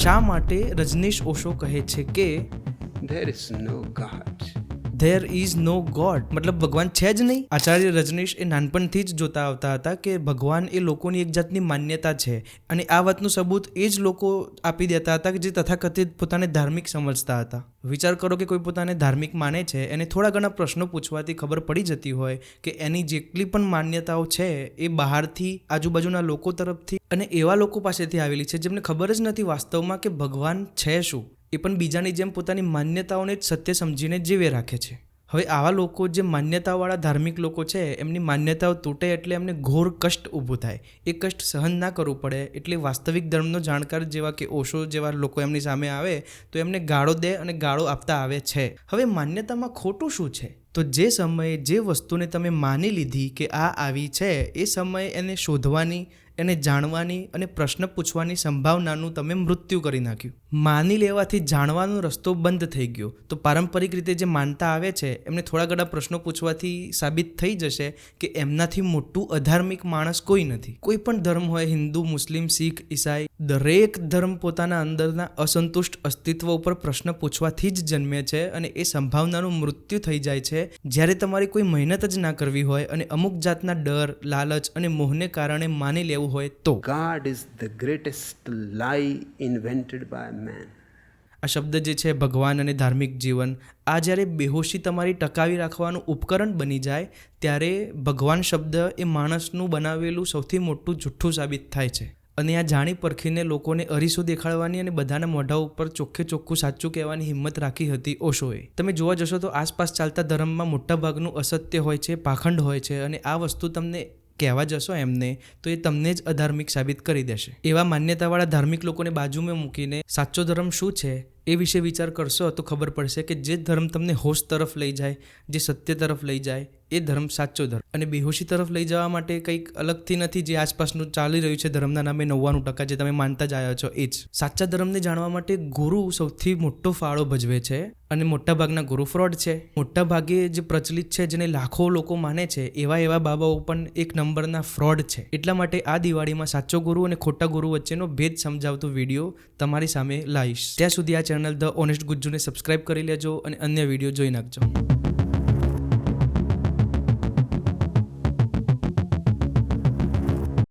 શા માટે રજનીશ ઓશો કહે છે કે there is no God. There is no God, મતલબ ભગવાન છે જ નહીં. આચાર્ય રજનીશ એ નાનપણથી જ જોતા આવતા હતા કે ભગવાન એ લોકોની એક જાતની માન્યતા છે, અને આ વાતનું સબૂત એ જ લોકો આપી દેતા હતા કે જે તથાકથિત પોતાને ધાર્મિક સમજતા હતા. વિચાર કરો કે કોઈ પોતાને ધાર્મિક માને છે, એને થોડા ઘણા પ્રશ્નો પૂછવાથી ખબર પડી જતી હોય કે એની જેટલી પણ માન્યતાઓ છે એ બહારથી, આજુબાજુના લોકો તરફથી અને એવા લોકો પાસેથી આવેલી છે જેમને ખબર જ નથી વાસ્તવમાં કે ભગવાન છે શું. એ પણ બીજાની જેમ પોતાની માન્યતાઓને જ સત્ય સમજીને જીવે રાખે છે. હવે આવા લોકો, જે માન્યતાવાળા ધાર્મિક લોકો છે, એમની માન્યતાઓ તૂટે એટલે એમને ઘોર કષ્ટ ઊભું થાય. એ કષ્ટ સહન ના કરવું પડે એટલે વાસ્તવિક ધર્મનો જાણકાર જેવા કે ઓશો જેવા લોકો એમની સામે આવે તો એમને ગાળો દે અને ગાળો આપતા આવે છે. હવે માન્યતામાં ખોટું શું છે? તો જે સમયે જે વસ્તુને તમે માની લીધી કે આ આવી છે, એ સમયે એને શોધવાની, એને જાણવાની અને પ્રશ્ન પૂછવાની સંભાવનાનું તમે મૃત્યુ કરી નાખ્યું. માની લેવાથી જાણવાનો રસ્તો બંધ થઈ ગયો. તો પારંપરિક રીતે જે માનતા આવે છે એમને થોડા ઘણા પ્રશ્નો પૂછવાથી સાબિત થઈ જશે કે એમનાથી મોટું અધાર્મિક માણસ કોઈ નથી. કોઈ પણ ધર્મ હોય, હિન્દુ, મુસ્લિમ, શીખ, ઈસાઈ, દરેક ધર્મ પોતાના અંદરના અસંતુષ્ટ અસ્તિત્વ ઉપર પ્રશ્ન પૂછવાથી જ જન્મે છે, અને એ સંભાવનાનું મૃત્યુ થઈ જાય છે જ્યારે તમારી કોઈ મહેનત જ ના કરવી હોય અને અમુક જાતના ડર, લાલચ અને મોહને કારણે માની લેવું હોય તો. God is the greatest lie invented by man. આ શબ્દ જે છે ભગવાન અને ધાર્મિક જીવન, આ જ્યારે બેહોશી તમારી ટકાવી રાખવાનું ઉપકરણ બની જાય ત્યારે ભગવાન શબ્દ એ માણસનું બનાવેલું સૌથી મોટું જુઠ્ઠું સાબિત થાય છે. અને આ જાણી પરખીને લોકોને અરીસો દેખાડવાની અને બધાના મોઢા ઉપર ચોખ્ખે ચોખ્ખું સાચું કહેવાની હિંમત રાખી હતી ઓશોએ. તમે જોવા જશો તો આસપાસ ચાલતા ધર્મમાં મોટા ભાગનું અસત્ય હોય છે, પાખંડ હોય છે, અને આ વસ્તુ તમને કહેવા જશો એમને તો એ તમને જ અધાર્મિક સાબિત કરી દેશે. એવા માન્યતાવાળા ધાર્મિક લોકોને બાજુમાં મૂકીને સાચો ધર્મ શું છે એ વિશે વિચાર કરશો તો ખબર પડશે કે જે ધર્મ તમને હોશ તરફ લઈ જાય, જે સત્ય તરફ લઈ જાય, એ ધર્મ સાચો ધર્મ. અને બેહોશી તરફ લઈ જવા માટે કંઈક અલગથી નથી જે આસપાસનું ચાલી રહ્યું છે ધર્મના નામે 99% જે તમે માનતા જ આવ્યા છો એ જ. સાચા ધર્મને જાણવા માટે ગુરુ સૌથી મોટો ફાળો ભજવે છે, અને મોટાભાગના ગુરુ ફ્રોડ છે. મોટા ભાગે જે પ્રચલિત છે, જેને લાખો લોકો માને છે, એવા બાબાઓ પણ એક નંબરના ફ્રોડ છે. એટલા માટે આ દિવાળીમાં સાચો ગુરુ અને ખોટા ગુરુ વચ્ચેનો ભેદ સમજાવતો વિડીયો તમારી સામે લાવીશ. ત્યાં સુધી આ ચેનલ ધ ઓનેસ્ટ ગુજ્જુને સબસ્ક્રાઇબ કરી લેજો અને અન્ય વિડીયો જોઈ નાખજો.